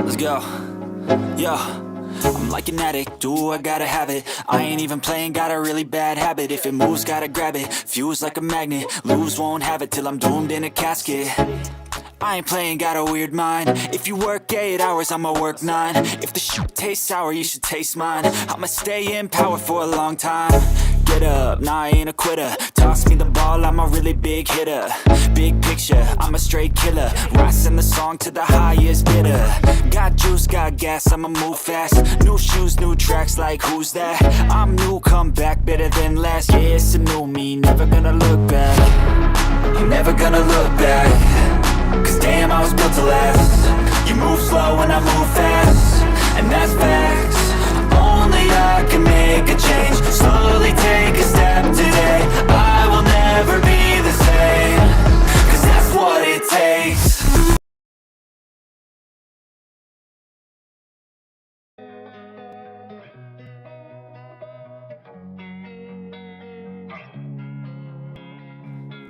Let's go. Yo, I'm like an addict, ooh, I gotta have it. I ain't even playing, got a really bad habit. If it moves, gotta grab it, fuse like a magnet. Lose, won't have it till I'm doomed in a casket. I ain't playing, got a weird mind. If you work 8 hours, I'ma work 9. If the shit tastes sour, you should taste mine. I'ma stay in power for a long time. Get up, nah, I ain't a quitter. Toss me the ball, I'm a really big hitter. Big picture, I'm a straight killer. Rising the song to the highest bidder. Got juice, got gas, I'ma move fast. New shoes, new tracks, like who's that? I'm new, come back, better than last. Yeah, it's a new me, never gonna look back. I'm never gonna look back. Cause damn, I was built to last. You move slow and I move fast, and that's facts. Only I can make a change. Slowly take a step today. I will never be the same. Cause that's what it takes.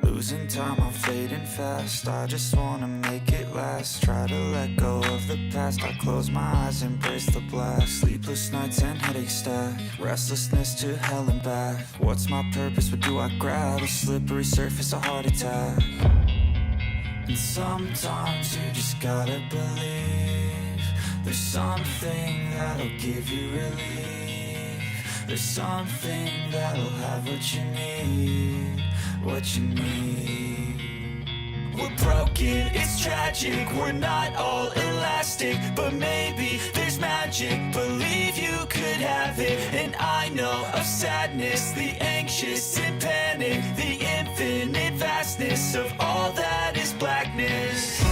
Losing time, I'm fading fast. I just wanna make it last. Try to let go of the past. I close my eyes, embrace the blast. Sleepless nights and headaches stack. Restlessness to hell and back. What's my purpose? What do I grab? A slippery surface, a heart attack. And sometimes you just gotta believe there's something that'll give you relief. There's something that'll have what you need. What you need. We're broken, it's tragic. We're not all elastic, but maybe there's magic. Believe you could have it. And I know of sadness, the anxious and panic, the infinite vastness of all that is blackness.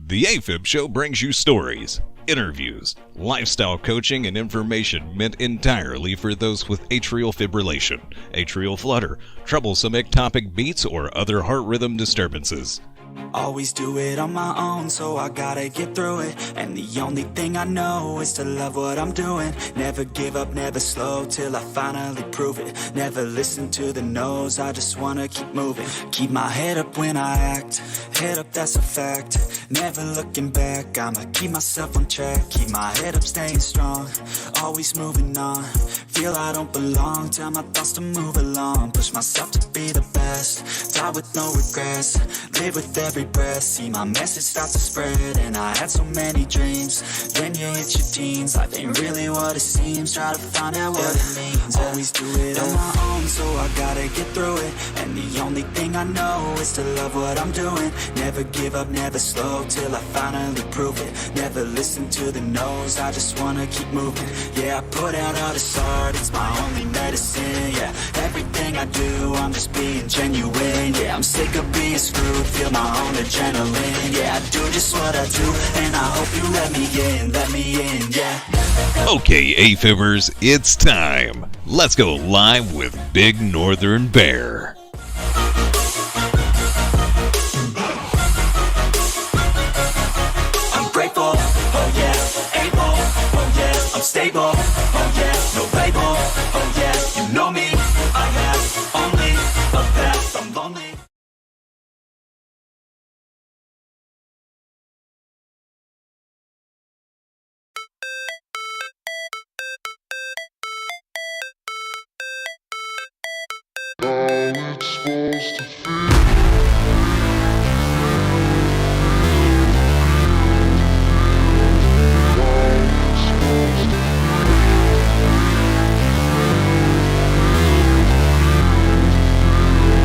The A-fib Show brings you stories, interviews, lifestyle coaching, and information meant entirely for those with atrial fibrillation, atrial flutter, troublesome ectopic beats, or other heart rhythm disturbances. Always do it on my own, so I gotta get through it. And the only thing I know is to love what I'm doing. Never give up, never slow, till I finally prove it. Never listen to the no's, I just wanna keep moving. Keep my head up when I act, head up, that's a fact. Never looking back, I'ma keep myself on track. Keep my head up, staying strong, always moving on. Feel I don't belong, tell my thoughts to move along. Push myself to be the best, die with no regrets. Live with every breath, see my message start to spread. And I had so many dreams, then you hit your teens. Life ain't really what it seems, try to find out what it means. Always do it on my own, so I gotta get through it. And the only thing I know is to love what I'm doing. Never give up, never slow, till I finally prove it. Never listen to the no's, I just wanna keep moving. Yeah, I put out all this art, it's my only medicine. Yeah, everything I do, I'm just being genuine. Yeah, I'm sick of being screwed, feel my own adrenaline. Yeah, I do just what I do, and I hope you let me in, yeah. Okay, A-fibbers, it's time. Let's go live with Big Northern Bear. I'm grateful, oh yeah, able, oh yeah, I'm stable, oh yeah, no label, oh yeah, you know me, I have only a path, I'm lonely.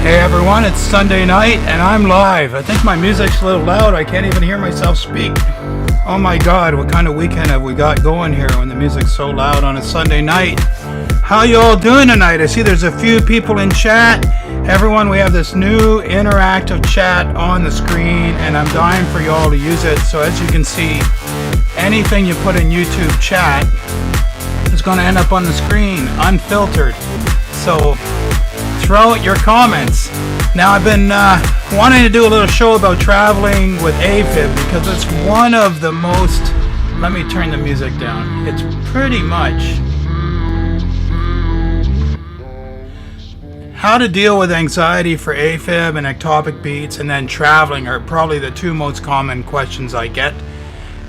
Hey everyone. everyone. It's Sunday night and I'm live. I think my music's a little loud. I can't even hear myself speak. Oh my God, what kind of weekend have we got going here when the music's so loud on a Sunday night? How you all doing tonight? I see there's a few people in chat. Everyone, we have this new interactive chat on the screen and I'm dying for you all to use it. So as you can see, anything you put in YouTube chat is going to end up on the screen, unfiltered. So throw out your comments. Now I've been wanting to do a little show about traveling with AFIB because it's one of the most, let me turn the music down. It's pretty much how to deal with anxiety for AFib and ectopic beats, and then traveling are probably the two most common questions I get.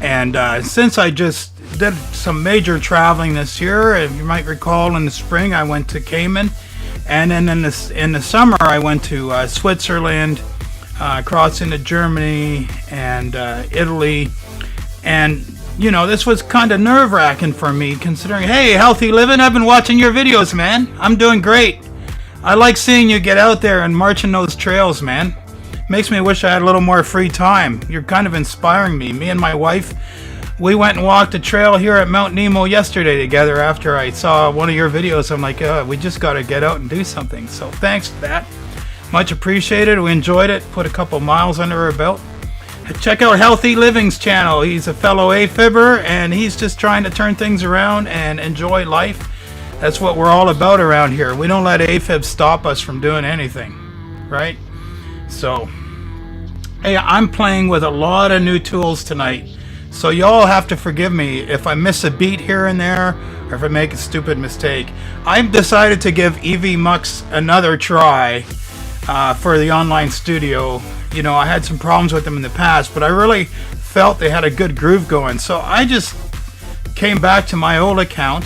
And since I just did some major traveling this year, if you might recall, in the spring I went to Cayman. And then in the summer, I went to Switzerland, across into Germany and Italy. And, you know, this was kind of nerve-wracking for me, considering, hey, healthy living, I've been watching your videos, man. I'm doing great. I like seeing you get out there and marching those trails, man. Makes me wish I had a little more free time. You're kind of inspiring me. Me and my wife, we went and walked a trail here at Mount Nemo yesterday together after I saw one of your videos. I'm like, we just got to get out and do something. So thanks for that. Much appreciated. We enjoyed it. Put a couple miles under our belt. Check out Healthy Living's channel. He's a fellow AFibber, and he's just trying to turn things around and enjoy life. That's what we're all about around here. We don't let AFib stop us from doing anything, right? So, hey, I'm playing with a lot of new tools tonight. So y'all have to forgive me if I miss a beat here and there, or if I make a stupid mistake. I've decided to give EV Mux another try for the online studio. You know, I had some problems with them in the past, but I really felt they had a good groove going. So I just came back to my old account,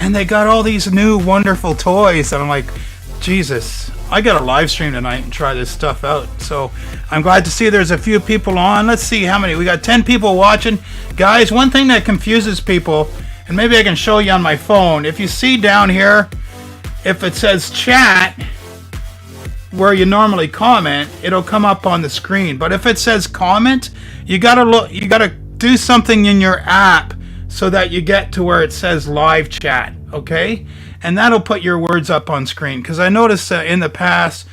and they got all these new wonderful toys, and I'm like, Jesus, I got a live stream tonight and try this stuff out. So I'm glad to see there's a few people on. Let's see how many. We got 10 people watching. Guys, one thing that confuses people, and maybe I can show you on my phone. If you see down here, if it says chat, where you normally comment, it'll come up on the screen. But if it says comment, you gotta do something in your app so that you get to where it says live chat, okay? And that'll put your words up on screen. Because I noticed in the past,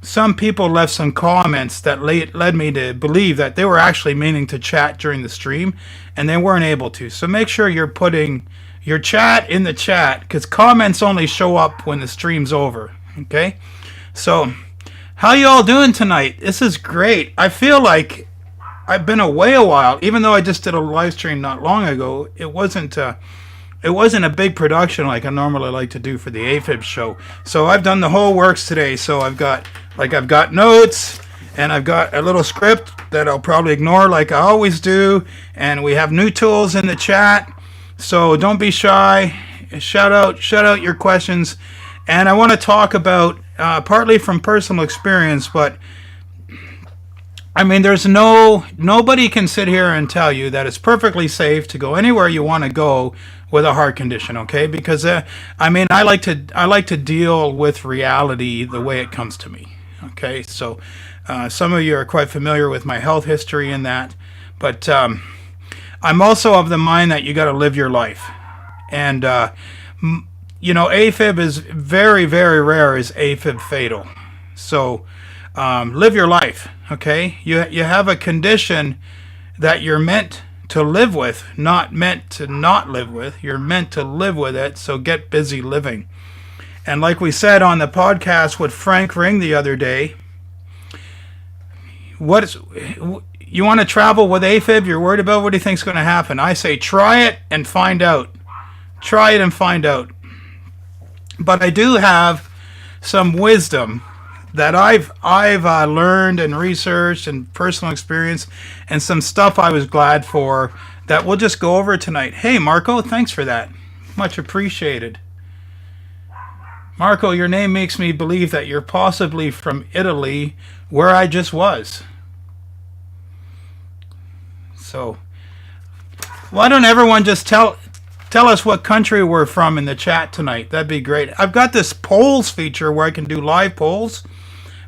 some people left some comments that led me to believe that they were actually meaning to chat during the stream, and they weren't able to. So make sure you're putting your chat in the chat, because comments only show up when the stream's over, okay? So, how you all doing tonight? This is great. I feel like I've been away a while, even though I just did a live stream not long ago. It wasn't a big production like I normally like to do for the AFIB show. So I've done the whole works today. So I've got notes, and I've got a little script that I'll probably ignore like I always do. And we have new tools in the chat. So don't be shy. Shout out your questions. And I want to talk about, partly from personal experience, but I mean, there's nobody can sit here and tell you that it's perfectly safe to go anywhere you want to go with a heart condition, okay? Because I mean, I like to deal with reality the way it comes to me, okay? So some of you are quite familiar with my health history in that, but I'm also of the mind that you got to live your life, and you know, AFib is very, very rare. Is AFib fatal? So live your life, okay? You have a condition that you're meant to live with, not meant to not live with. You're meant to live with it, so get busy living. And like we said on the podcast with Frank Ring the other day, you want to travel with AFib? You're worried about what do you think's going to happen? I say try it and find out. Try it and find out. But I do have some wisdom that I've learned and researched and personal experience, and some stuff I was glad for that we'll just go over tonight. Hey, Marco, thanks for that. Much appreciated. Marco, your name makes me believe that you're possibly from Italy, where I just was. So, why don't everyone just tell us what country we're from in the chat tonight? That'd be great. I've got this polls feature where I can do live polls,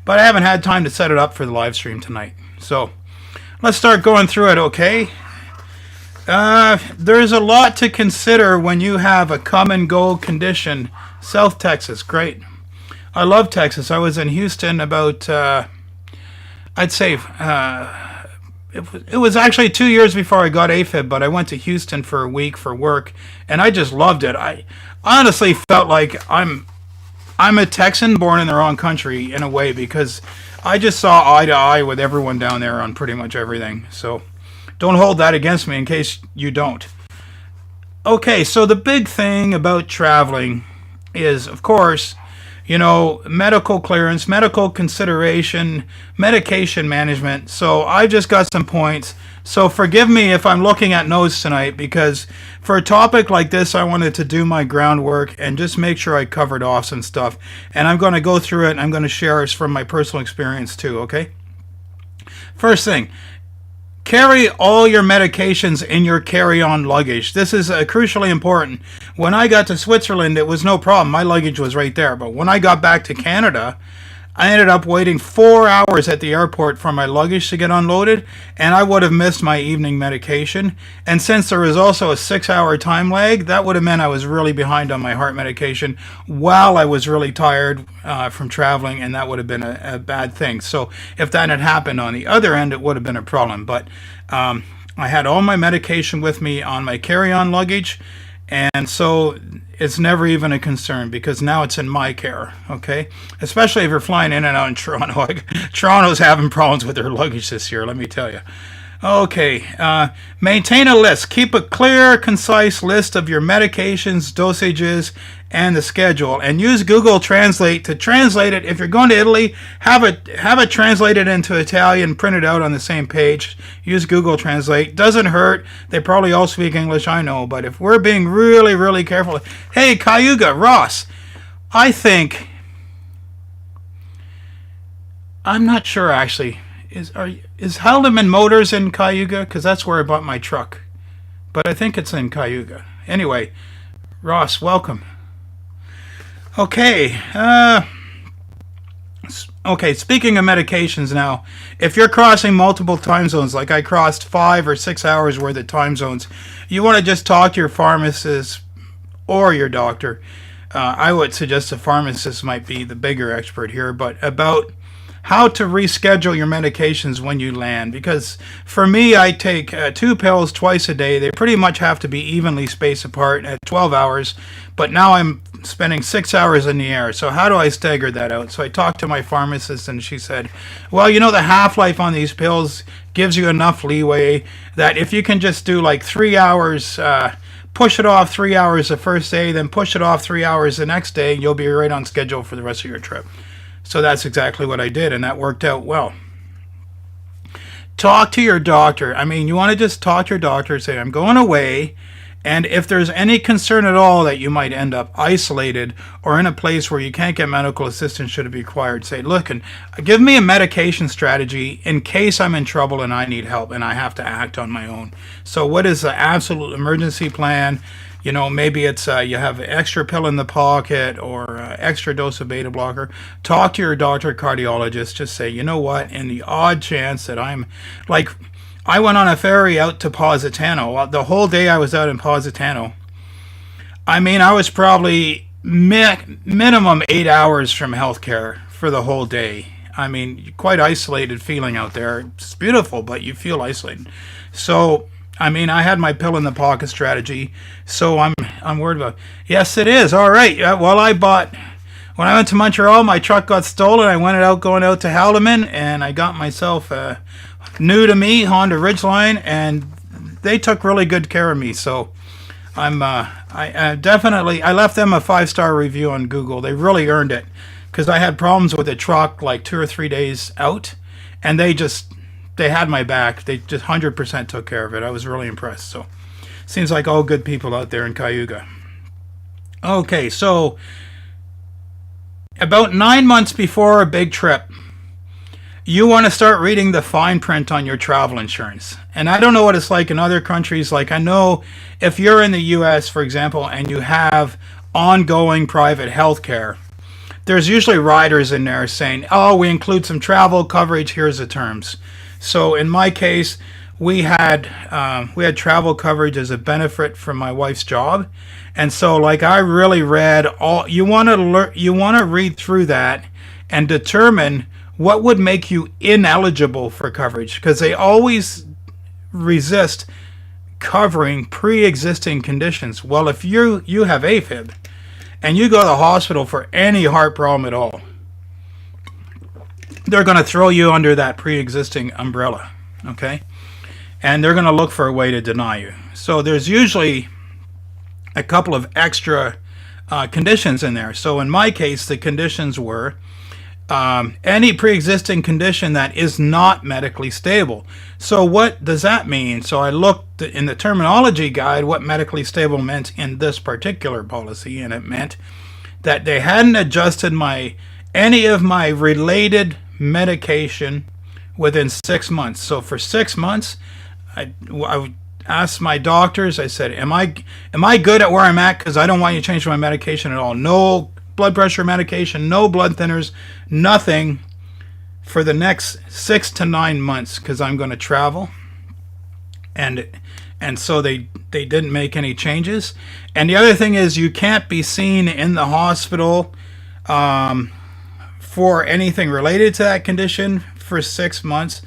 but I haven't had time to set it up for the live stream tonight. So let's start going through it, okay? There's a lot to consider when you have a come and go condition. South Texas, great. I love Texas. I was in Houston about, I'd say, it was actually 2 years before I got AFIB, but I went to Houston for a week for work, and I just loved it. I honestly felt like I'm a Texan born in the wrong country in a way, because I just saw eye to eye with everyone down there on pretty much everything. So don't hold that against me in case you don't. Okay, so the big thing about traveling is, of course, you know, medical clearance, medical consideration, medication management. So I've just got some points. So forgive me if I'm looking at notes tonight, because for a topic like this, I wanted to do my groundwork and just make sure I covered off some stuff. And I'm going to go through it, and I'm going to share it from my personal experience too, okay? First thing, carry all your medications in your carry-on luggage. This is crucially important. When I got to Switzerland, it was no problem. My luggage was right there. But when I got back to Canada, I ended up waiting 4 hours at the airport for my luggage to get unloaded, and I would have missed my evening medication. And since there was also a 6-hour time lag, that would have meant I was really behind on my heart medication while I was really tired from traveling, and that would have been a bad thing. So if that had happened on the other end, it would have been a problem. But I had all my medication with me on my carry-on luggage, and so it's never even a concern, because now it's in my care, okay? Especially if you're flying in and out in Toronto. Toronto's having problems with their luggage this year, let me tell you. Okay, maintain a list. Keep a clear, concise list of your medications, dosages, and the schedule. And use Google Translate to translate it. If you're going to Italy, have it translated into Italian, printed out on the same page. Use Google Translate. Doesn't hurt. They probably all speak English, I know. But if we're being really, really careful. Hey, Cayuga, Ross, I think, I'm not sure actually. Is Haldeman Motors in Cayuga? Because that's where I bought my truck. But I think it's in Cayuga. Anyway, Ross, welcome. Okay. Okay, speaking of medications now, if you're crossing multiple time zones, like I crossed 5 or 6 hours worth of time zones, you want to just talk to your pharmacist or your doctor. I would suggest a pharmacist might be the bigger expert here, but about how to reschedule your medications when you land. Because for me, I take 2 pills twice a day. They pretty much have to be evenly spaced apart at 12 hours. But now I'm spending 6 hours in the air. So how do I stagger that out? So I talked to my pharmacist, and she said, well, you know, the half-life on these pills gives you enough leeway that if you can just do like 3 hours, push it off 3 hours the first day, then push it off 3 hours the next day, you'll be right on schedule for the rest of your trip. So that's exactly what I did, and that worked out well. Talk to your doctor. I mean, you want to just talk to your doctor, say, I'm going away, and if there's any concern at all that you might end up isolated or in a place where you can't get medical assistance should it be required, say, look, and give me a medication strategy in case I'm in trouble and I need help and I have to act on my own. So what is the absolute emergency plan? You know, maybe it's you have an extra pill in the pocket or extra dose of beta blocker. Talk to your doctor, cardiologist. Just say, you know what, in the odd chance that I'm, like, I went on a ferry out to Positano. The whole day I was out in Positano. I mean, I was probably minimum 8 hours from healthcare for the whole day. I mean, quite isolated feeling out there. It's beautiful, but you feel isolated. So, I mean, I had my pill in the pocket strategy, so I'm worried about it. Yes, it is. All right. Well, when I went to Montreal, my truck got stolen. I going out to Haldeman, and I got myself a new to me Honda Ridgeline, and they took really good care of me. So I definitely, I left them a 5-star review on Google. They really earned it, because I had problems with the truck like 2 or 3 days out, and they had my back. They just 100% took care of it. I was really impressed. So, seems like all good people out there in Cayuga. Okay, so about 9 months before a big trip, you want to start reading the fine print on your travel insurance. And I don't know what it's like in other countries. Like, I know if you're in the US, for example, and you have ongoing private health care, there's usually riders in there saying, oh, we include some travel coverage, here's the terms. So in my case, we had travel coverage as a benefit from my wife's job. And so like I really read all, you want to read through that and determine what would make you ineligible for coverage, because they always resist covering pre-existing conditions. Well, if you have AFib and you go to the hospital for any heart problem at all, they're going to throw you under that pre-existing umbrella, okay? And they're going to look for a way to deny you. So there's usually a couple of extra conditions in there. So in my case, the conditions were any pre-existing condition that is not medically stable. So what does that mean? So I looked in the terminology guide what medically stable meant in this particular policy, and it meant that they hadn't adjusted any of my related medication within 6 months. So for 6 months, I asked my doctors, I said, am I good at where I'm at? Because I don't want you to change my medication at all. No blood pressure medication, no blood thinners, nothing for the next 6 to 9 months, because I'm going to travel. And so they didn't make any changes. And the other thing is, you can't be seen in the hospital for anything related to that condition for 6 months.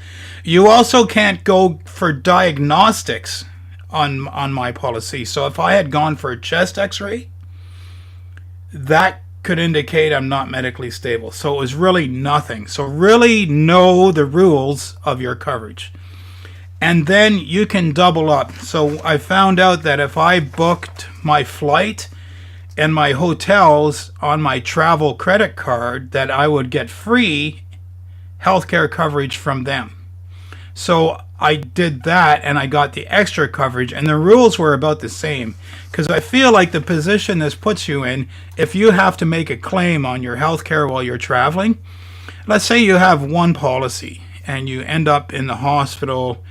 You also can't go for diagnostics on my policy. So if I had gone for a chest x-ray, that could indicate I'm not medically stable. So it was really nothing. So really know the rules of your coverage. And then you can double up. So I found out that if I booked my flight and my hotels on my travel credit card, that I would get free healthcare coverage from them. So I did that and I got the extra coverage, and the rules were about the same, because I feel like the position this puts you in, if you have to make a claim on your healthcare while you're traveling, let's say you have one policy and you end up in the hospital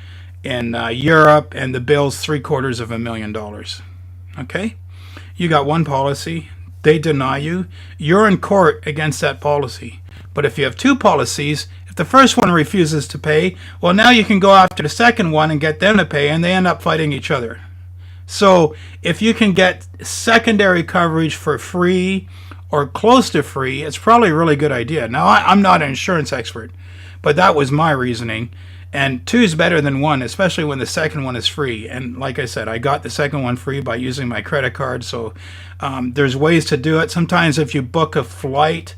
in Europe and the bill's $750,000. Okay? You got one policy, they deny you, you're in court against that policy. But if you have two policies, if the first one refuses to pay, well, now you can go after the second one and get them to pay, and they end up fighting each other. So if you can get secondary coverage for free or close to free, it's probably a really good idea. Now, I'm not an insurance expert, but that was my reasoning. And two is better than one, especially when the second one is free. And like I said, I got the second one free by using my credit card. So there's ways to do it. Sometimes if you book a flight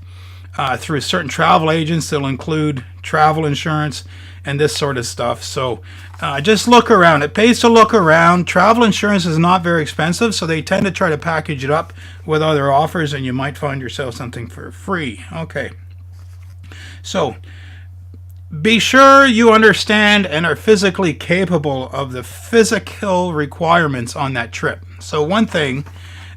through certain travel agents, they'll include travel insurance and this sort of stuff. So just look around. It pays to look around. Travel insurance is not very expensive, so they tend to try to package it up with other offers, and you might find yourself something for free. Okay. So be sure you understand and are physically capable of the physical requirements on that trip. So one thing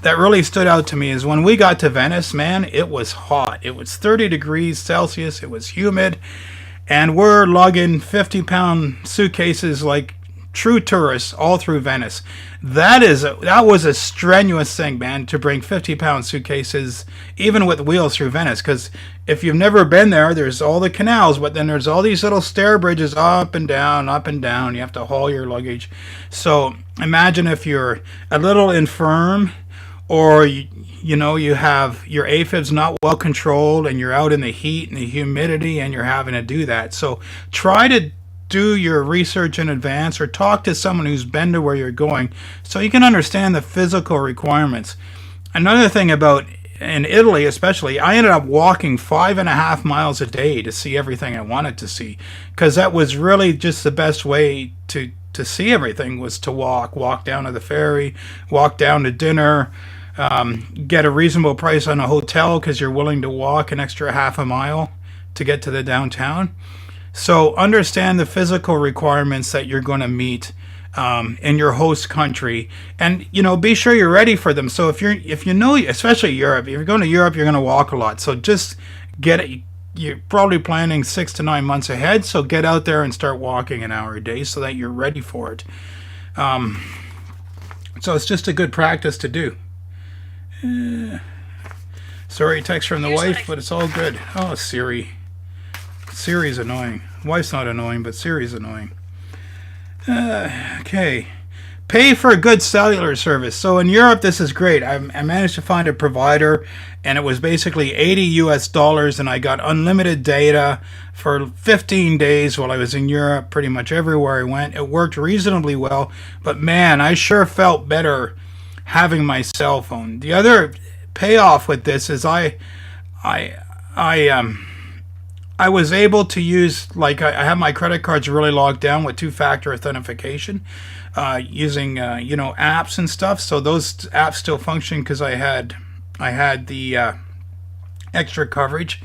that really stood out to me is when we got to Venice, man, it was hot. It was 30 degrees Celsius. It was humid. And we're lugging 50-pound suitcases like true tourists all through Venice. That was a strenuous thing, man, to bring 50-pound suitcases, even with wheels, through Venice. Because if you've never been there, there's all the canals, but then there's all these little stair bridges up and down, up and down. You have to haul your luggage. So imagine if you're a little infirm, or you have your AFib's not well controlled and you're out in the heat and the humidity and you're having to do that. So try to do your research in advance, or talk to someone who's been to where you're going so you can understand the physical requirements. Another thing about in Italy especially, I ended up walking 5.5 miles a day to see everything I wanted to see, because that was really just the best way to see everything, was to walk down to the ferry, walk down to dinner, get a reasonable price on a hotel because you're willing to walk an extra half a mile to get to the downtown. So understand the physical requirements that you're going to meet in your host country, and be sure you're ready for them. So if especially Europe, if you're going to Europe, you're going to walk a lot. So just get it. You're probably planning 6 to 9 months ahead, so get out there and start walking an hour a day so that you're ready for it. So it's just a good practice to do. Sorry, text from the wife, but it's all good. Oh, Siri. Siri's annoying. Wife's not annoying, but Siri's annoying. Okay. Pay for a good cellular service. So in Europe, this is great. I managed to find a provider, and it was basically $80 and I got unlimited data for 15 days while I was in Europe, pretty much everywhere I went. It worked reasonably well, but man, I sure felt better having my cell phone. The other payoff with this is I was able to use, like, I have my credit cards really locked down with two-factor authentication, using apps and stuff. So those apps still function because I had the extra coverage.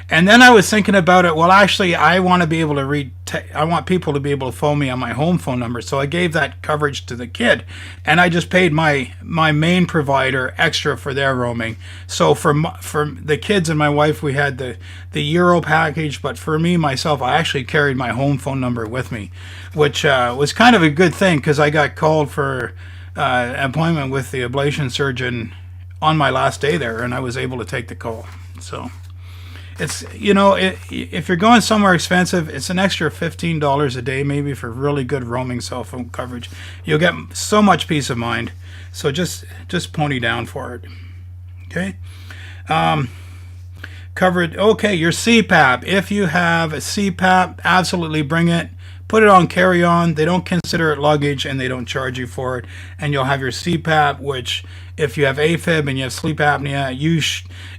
And then I was thinking about it. Well, actually, I want to be able to I want people to be able to phone me on my home phone number. So I gave that coverage to the kid, and I just paid my main provider extra for their roaming. So for the kids and my wife, we had the Euro package, but for me myself, I actually carried my home phone number with me, which was kind of a good thing because I got called for an appointment with the ablation surgeon on my last day there, and I was able to take the call. So. It's, if you're going somewhere expensive, it's an extra $15 a day maybe for really good roaming cell phone coverage. You'll get so much peace of mind. So just pony down for it. Okay. Covered. Okay, your CPAP. If you have a CPAP, absolutely bring it. Put it on carry-on. They don't consider it luggage, and they don't charge you for it. And you'll have your CPAP, which, if you have AFib and you have sleep apnea,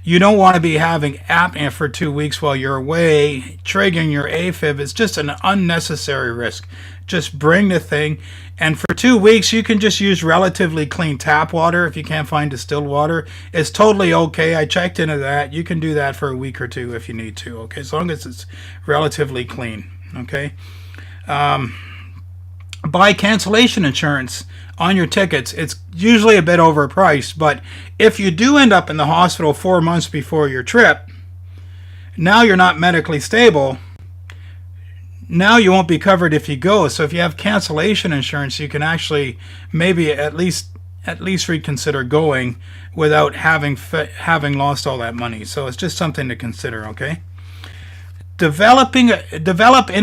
you don't want to be having apnea for 2 weeks while you're away. Triggering your AFib is just an unnecessary risk. Just bring the thing. And for 2 weeks, you can just use relatively clean tap water if you can't find distilled water. It's totally okay. I checked into that. You can do that for a week or two if you need to, okay? As long as it's relatively clean, okay? Buy cancellation insurance on your tickets. It's usually a bit overpriced, but if you do end up in the hospital 4 months before your trip, now you're not medically stable. Now you won't be covered if you go. So if you have cancellation insurance, you can actually maybe at least reconsider going without having lost all that money. So it's just something to consider, okay? Develop in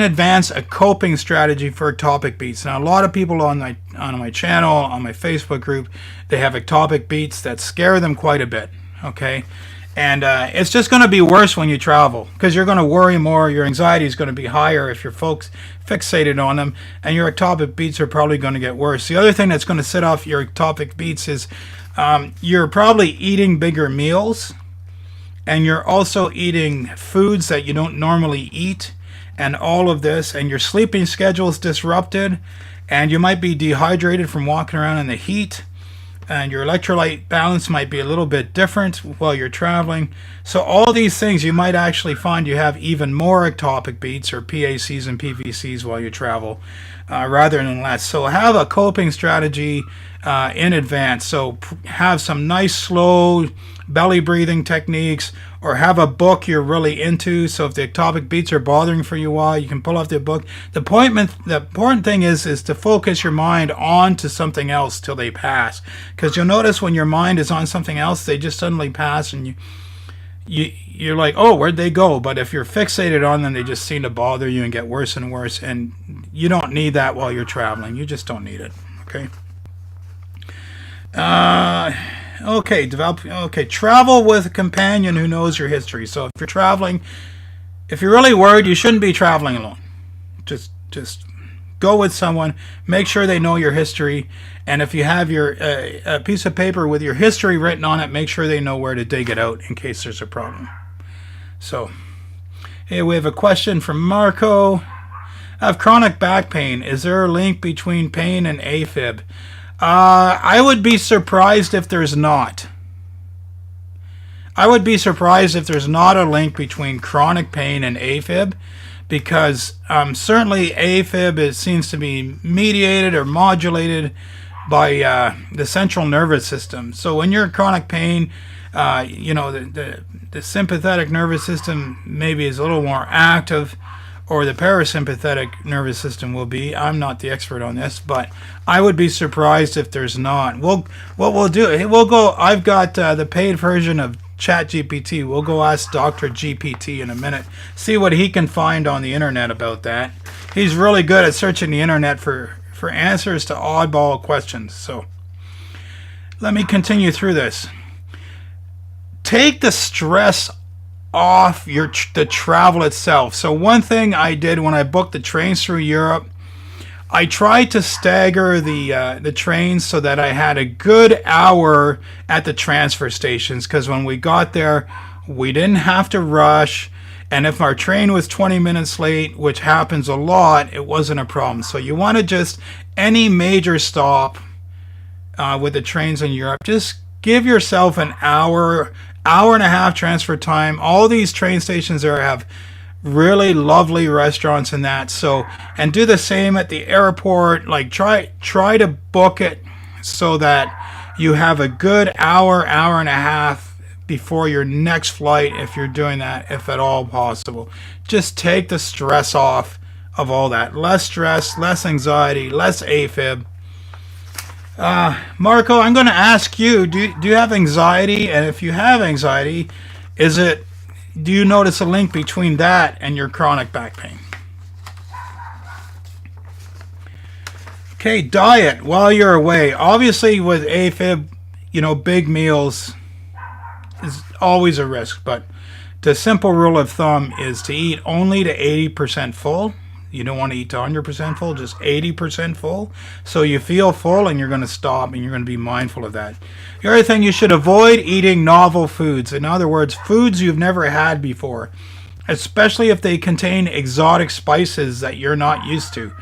advance a coping strategy for ectopic beats. Now, a lot of people on my channel, on my Facebook group, they have ectopic beats that scare them quite a bit, okay? And it's just going to be worse when you travel because you're going to worry more. Your anxiety is going to be higher if you're fixated on them, and your ectopic beats are probably going to get worse. The other thing that's going to set off your ectopic beats is you're probably eating bigger meals, and you're also eating foods that you don't normally eat, and all of this, and your sleeping schedule is disrupted, and you might be dehydrated from walking around in the heat, and your electrolyte balance might be a little bit different while you're traveling. So all these things, you might actually find you have even more ectopic beats or PACs and PVCs while you travel rather than less. So have a coping strategy in advance. So have some nice slow belly breathing techniques, or have a book you're really into. So if the ectopic beats are bothering for you a while, you can pull off the book. The important thing is to focus your mind on to something else till they pass. Because you'll notice when your mind is on something else, they just suddenly pass, and you're like, oh, where'd they go? But if you're fixated on them, they just seem to bother you and get worse and worse. And you don't need that while you're traveling. You just don't need it. Okay. Travel with a companion who knows your history. So if you're traveling, if you're really worried, you shouldn't be traveling alone. Just go with someone. Make sure they know your history. And if you have a piece of paper with your history written on it, make sure they know where to dig it out in case there's a problem. So, hey, we have a question from Marco. I have chronic back pain. Is there a link between pain and AFib? I would be surprised if there's not. I would be surprised if there's not a link between chronic pain and AFib, because certainly AFib seems to be mediated or modulated by the central nervous system. So when you're in chronic pain, the sympathetic nervous system maybe is a little more active, or the parasympathetic nervous system will be. I'm not the expert on this, but I would be surprised if there's not. I've got the paid version of ChatGPT. We'll go ask Dr. GPT in a minute, see what he can find on the internet about that. He's really good at searching the internet for answers to oddball questions. So let me continue through this. Take the stress off the travel itself. So one thing I did when I booked the trains through Europe, I tried to stagger the trains so that I had a good hour at the transfer stations, because when we got there, we didn't have to rush. And if our train was 20 minutes late, which happens a lot, it wasn't a problem. So you want to just, any major stop with the trains in Europe, just give yourself an hour and a half transfer time. All these train stations there have really lovely restaurants and that. So, and do the same at the airport. Like try to book it so that you have a good hour and a half before your next flight, if you're doing that, if at all possible. Just take the stress off of all that. Less stress, less anxiety, less AFib. Marco, I'm going to ask you, do you have anxiety? And if you have anxiety, do you notice a link between that and your chronic back pain? Okay, diet while you're away. Obviously with AFib, big meals is always a risk, but the simple rule of thumb is to eat only to 80% full. You don't want to eat to 100% full, just 80% full. So you feel full and you're going to stop, and you're going to be mindful of that. The other thing, you should avoid eating novel foods. In other words, foods you've never had before, especially if they contain exotic spices that you're not used to.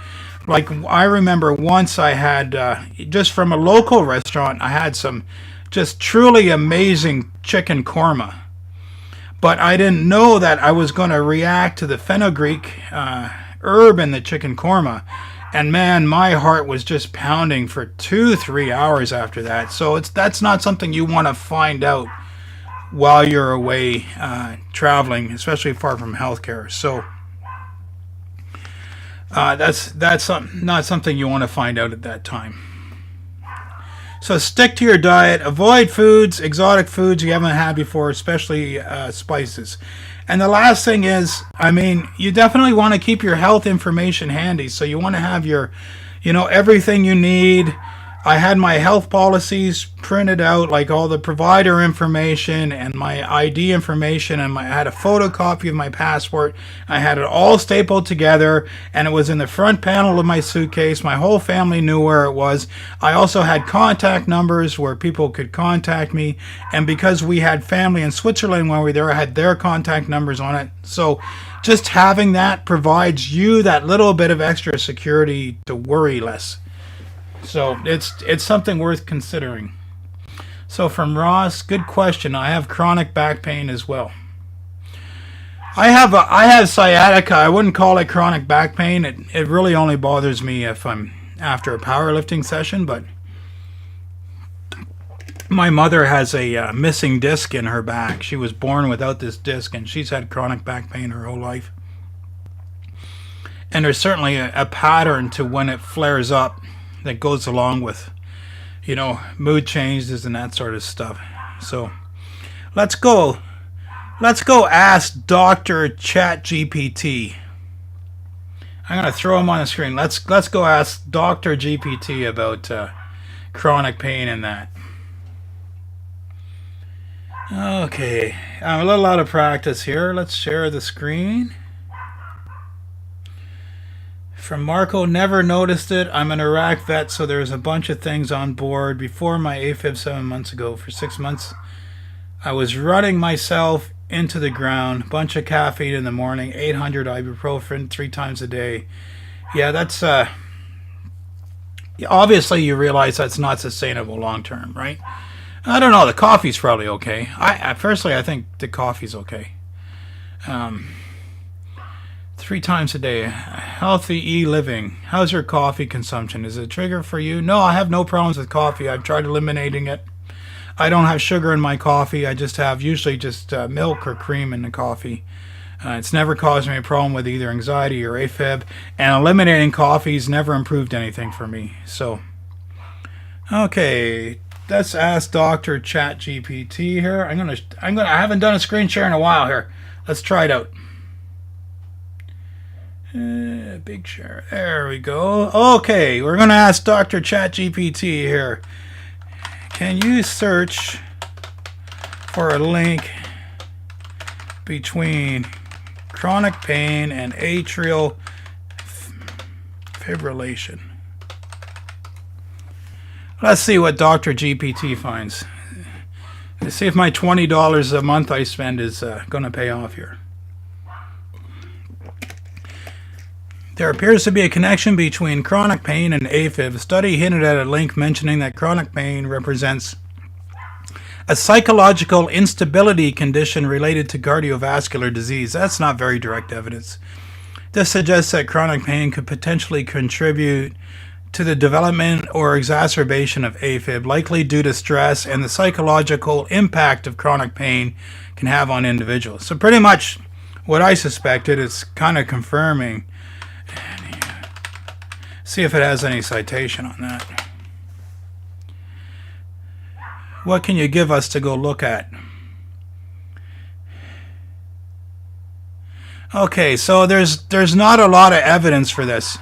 Like I remember once I had, just from a local restaurant, I had some just truly amazing chicken korma. But I didn't know that I was going to react to the fenugreek herb in the chicken korma. And man, my heart was just pounding for 2-3 hours after that. So that's not something you want to find out while you're away traveling, especially far from healthcare. So that's not something you want to find out at that time. So stick to your diet. Avoid foods, exotic foods you haven't had before, especially spices. And the last thing is, you definitely want to keep your health information handy. So you want to have your, everything you need. I had my health policies printed out, like all the provider information and my ID information, and I had a photocopy of my passport. I had it all stapled together, and it was in the front panel of my suitcase. My whole family knew where it was. I also had contact numbers where people could contact me, and because we had family in Switzerland when we were there, I had their contact numbers on it. So just having that provides you that little bit of extra security to worry less. So it's something worth considering. So from Ross, good question. I have chronic back pain as well. I have sciatica. I wouldn't call it chronic back pain. It really only bothers me if I'm after a powerlifting session. But my mother has a missing disc in her back. She was born without this disc, and she's had chronic back pain her whole life. And there's certainly a pattern to when it flares up that goes along with, mood changes and that sort of stuff. So let's go ask Dr. ChatGPT. I'm going to throw him on the screen. Let's go ask Dr. GPT about chronic pain and that. Okay, I'm a little out of practice here. Let's share the screen. From Marco, never noticed it. I'm an Iraq vet, so there's a bunch of things on board. Before my AFib 7 months ago, for 6 months, I was running myself into the ground. Bunch of caffeine in the morning, 800 ibuprofen 3 times a day. Yeah, that's obviously you realize that's not sustainable long term, right? I don't know. The coffee's probably okay. Personally, I think the coffee's okay. 3 times a day. Healthy e-living. How's your coffee consumption? Is it a trigger for you? No, I have no problems with coffee. I've tried eliminating it. I don't have sugar in my coffee. I just have usually just milk or cream in the coffee. It's never caused me a problem with either anxiety or AFib. And eliminating coffee's never improved anything for me. So, okay. let's ask Dr. ChatGPT here. I haven't done a screen share in a while here. Let's try it out. Big share. There we go. Okay, we're gonna ask Dr. ChatGPT here. Can you search for a link between chronic pain and atrial fibrillation? Let's see what Dr. GPT finds. Let's see if my $20 a month I spend is going to pay off here. There appears to be a connection between chronic pain and AFib. The study hinted at a link mentioning that chronic pain represents a psychological instability condition related to cardiovascular disease. That's not very direct evidence. This suggests that chronic pain could potentially contribute to the development or exacerbation of AFib, likely due to stress and the psychological impact of chronic pain can have on individuals. So pretty much what I suspected is kind of confirming. See if it has any citation on that. What can you give us to go look at? Okay, so there's not a lot of evidence for this.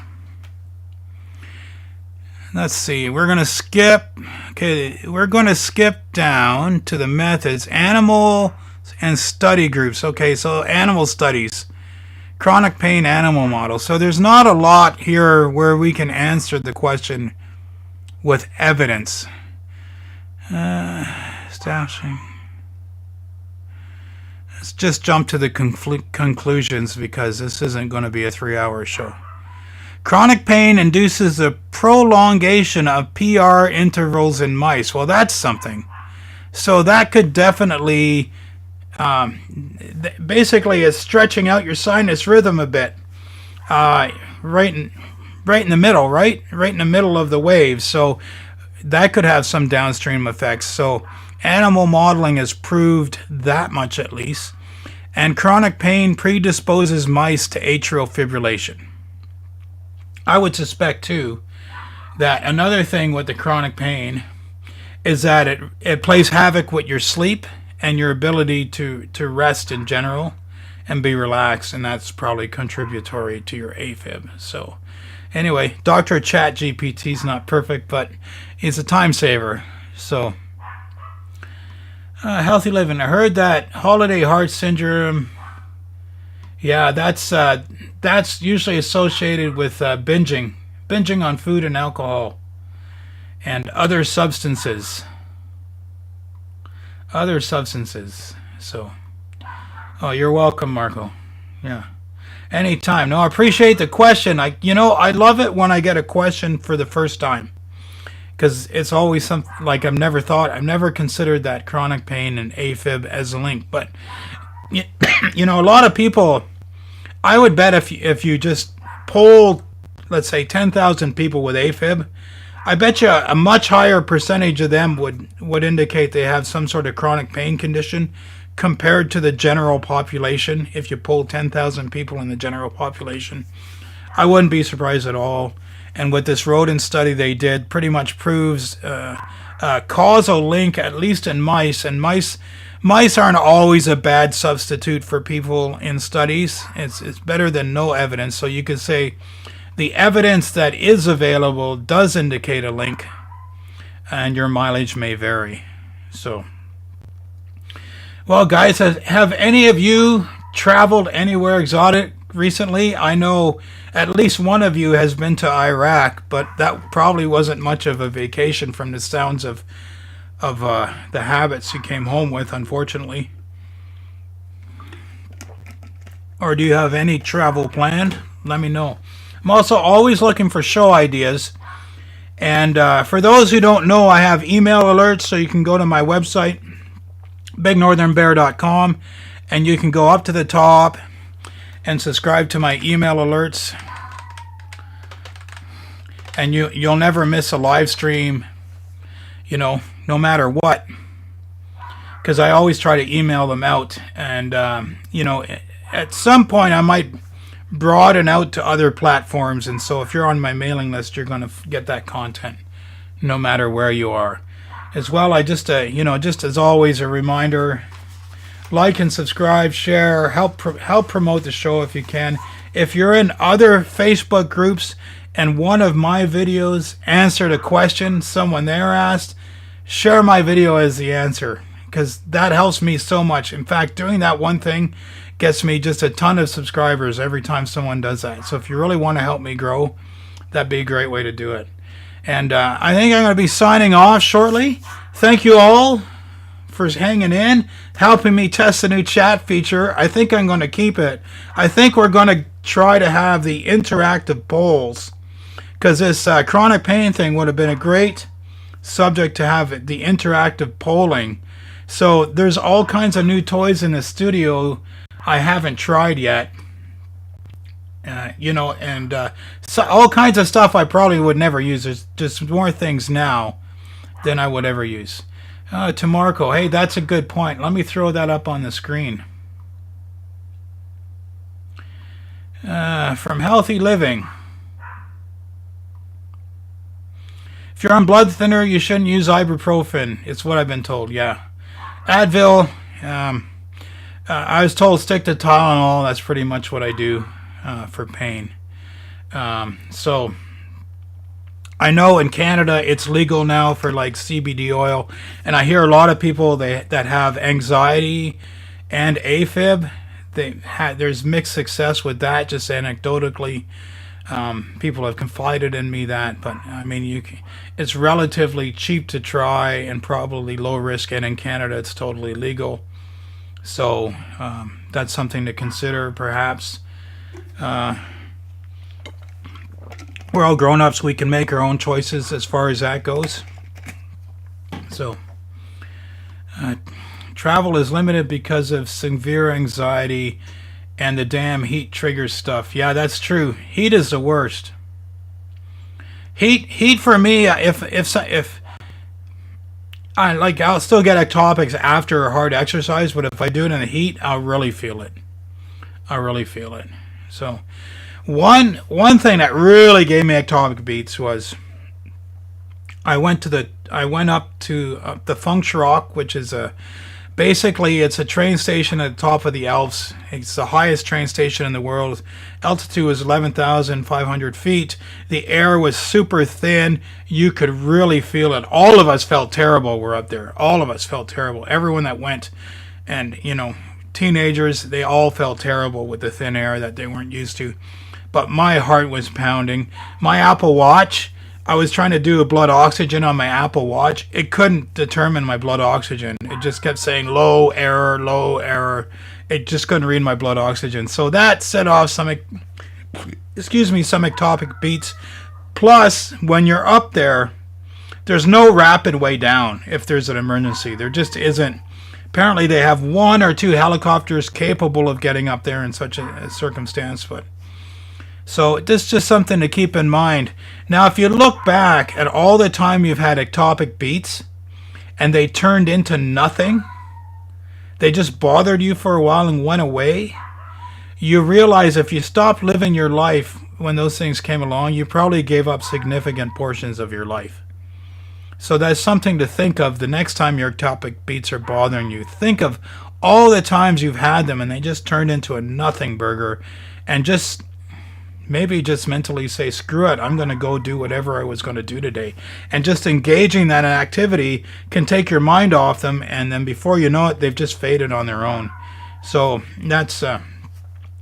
Let's see. We're going to skip. Okay, we're going to skip down to the methods, animal and study groups. Okay, so animal studies, chronic pain animal model. So there's not a lot here where we can answer the question with evidence. Establishing. Let's just jump to the conclusions because this isn't going to be a 3-hour show. Chronic pain induces a prolongation of PR intervals in mice. Well, that's something. So that could definitely, basically, it's stretching out your sinus rhythm a bit, right in the middle, right in the middle of the waves. So that could have some downstream effects. So animal modeling has proved that much at least. And chronic pain predisposes mice to atrial fibrillation. I would suspect too that another thing with the chronic pain is that it plays havoc with your sleep and your ability to rest in general and be relaxed, and that's probably contributory to your AFib. So anyway, Dr. ChatGPT is not perfect, but he's a time saver. So healthy living. I heard that holiday heart syndrome. Yeah, that's usually associated with binging on food and alcohol and other substances. So, oh, you're welcome, Marco. Yeah, anytime. No, I appreciate the question. I love it when I get a question for the first time, because it's always something like I've never considered that chronic pain and AFib as a link. But a lot of people, I would bet if you just polled, let's say 10,000 people with AFib, I bet you a much higher percentage of them would indicate they have some sort of chronic pain condition compared to the general population. If you polled 10,000 people in the general population, I wouldn't be surprised at all. And with this rodent study they did, pretty much proves a causal link, at least in mice. And mice aren't always a bad substitute for people in studies. It's better than no evidence. So you could say the evidence that is available does indicate a link, and your mileage may vary. So, well, guys, have any of you traveled anywhere exotic recently? I know at least one of you has been to Iraq, but that probably wasn't much of a vacation from the sounds of the habits you came home with, unfortunately. Or do you have any travel planned? Let me know. I'm also always looking for show ideas. And for those who don't know, I have email alerts, so you can go to my website, bignorthernbear.com, and you can go up to the top and subscribe to my email alerts. And you'll never miss a live stream, no matter what, because I always try to email them out. And at some point I might broaden out to other platforms, and so if you're on my mailing list, you're going to get that content no matter where you are. as well. I just, just as always, a reminder, like and subscribe, share, help promote the show if you can. If you're in other Facebook groups and one of my videos answered a question someone there asked, share my video as the answer, because that helps me so much. In fact, doing that one thing gets me just a ton of subscribers every time someone does that. So if you really want to help me grow, that'd be a great way to do it. And I think I'm going to be signing off shortly. Thank you all for hanging in, helping me test the new chat feature. I think I'm going to keep it. I think we're going to try to have the interactive polls, because this chronic pain thing would have been a great subject to have the interactive polling. So there's all kinds of new toys in the studio I haven't tried yet. So all kinds of stuff I probably would never use. There's just more things now than I would ever use. To Marco, hey, that's a good point. Let me throw that up on the screen. From Healthy Living. If you're on blood thinner, you shouldn't use ibuprofen. It's what I've been told, yeah. Advil, I was told stick to Tylenol. That's pretty much what I do for pain. So I know in Canada it's legal now for like CBD oil, and I hear a lot of people that have anxiety and AFib. There's mixed success with that, just anecdotally. People have confided in me that, but I mean, it's relatively cheap to try and probably low risk, and in Canada it's totally legal. So that's something to consider, perhaps. We're all grown-ups. We can make our own choices as far as that goes. So travel is limited because of severe anxiety, and the damn heat triggers stuff. Yeah, that's true. Heat is the worst. Heat for me, if I like, I'll still get ectopics after a hard exercise, but if I do it in the heat, I'll really feel it. So one thing that really gave me ectopic beats was I went up to the Funkschrock, which is basically it's a train station at the top of the Alps. It's the highest train station in the world. Altitude was 11,500 feet. The air was super thin. You could really feel it. All of us felt terrible. We're up there. All of us felt terrible. Everyone that went, and teenagers, they all felt terrible with the thin air that they weren't used to. But my heart was pounding. My Apple Watch, I was trying to do a blood oxygen on my Apple Watch. It couldn't determine my blood oxygen. It just kept saying low error, low error. It just couldn't read my blood oxygen. So that set off some ectopic beats. Plus, when you're up there, there's no rapid way down if there's an emergency. There just isn't. Apparently, they have 1 or 2 helicopters capable of getting up there in such a circumstance, but so this is just something to keep in mind. Now, if you look back at all the time you've had ectopic beats and they turned into nothing, they just bothered you for a while and went away, you realize if you stopped living your life when those things came along, you probably gave up significant portions of your life. So that's something to think of the next time your ectopic beats are bothering you. Think of all the times you've had them and they just turned into a nothing burger, and just maybe just mentally say, screw it, I'm going to go do whatever I was going to do today. And just engaging that activity can take your mind off them, and then before you know it, they've just faded on their own. So that's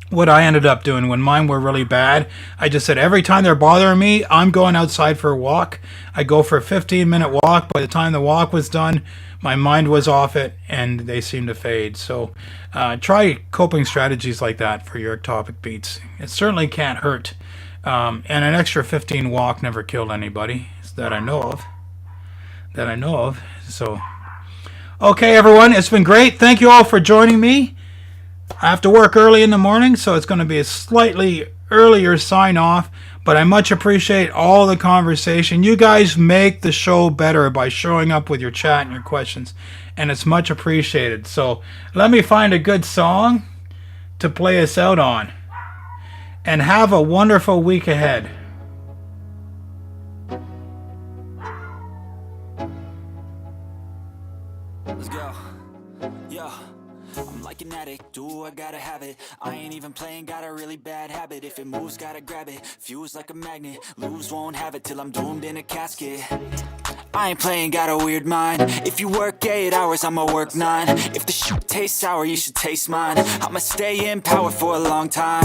what I ended up doing when mine were really bad. I just said, every time they're bothering me, I'm going outside for a walk. I go for a 15-minute walk. By the time the walk was done, my mind was off it, and they seemed to fade. So try coping strategies like that for your ectopic beats. It certainly can't hurt. And an extra 15 walk never killed anybody that I know of. So, okay, everyone, it's been great. Thank you all for joining me. I have to work early in the morning, so it's going to be a slightly earlier sign off, but I much appreciate all the conversation. You guys make the show better by showing up with your chat and your questions, and it's much appreciated. So let me find a good song to play us out on, and have a wonderful week ahead. Let's go. Yo, I'm like an addict, do I gotta have it. I ain't even playing, got a really bad habit. If it moves, gotta grab it, fuse like a magnet. Lose, won't have it till I'm doomed in a casket. I ain't playing, got a weird mind. If you work 8 hours, I'ma work 9. If the shit tastes sour, you should taste mine. I'ma stay in power for a long time.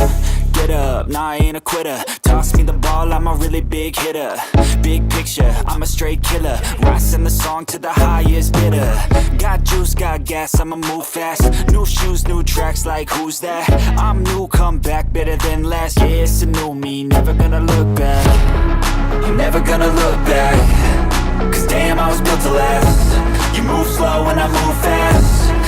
Get up, nah, I ain't a quitter. Toss me the ball, I'm a really big hitter. Big picture, I'm a straight killer. Rising the song to the highest bidder. Got juice, got gas, I'ma move fast. New shoes, new tracks, like who's that? I'm new, come back, better than last. Yeah, it's a new me, never gonna look back. You're never gonna look back. Cause damn, I was built to last. You move slow and I move fast.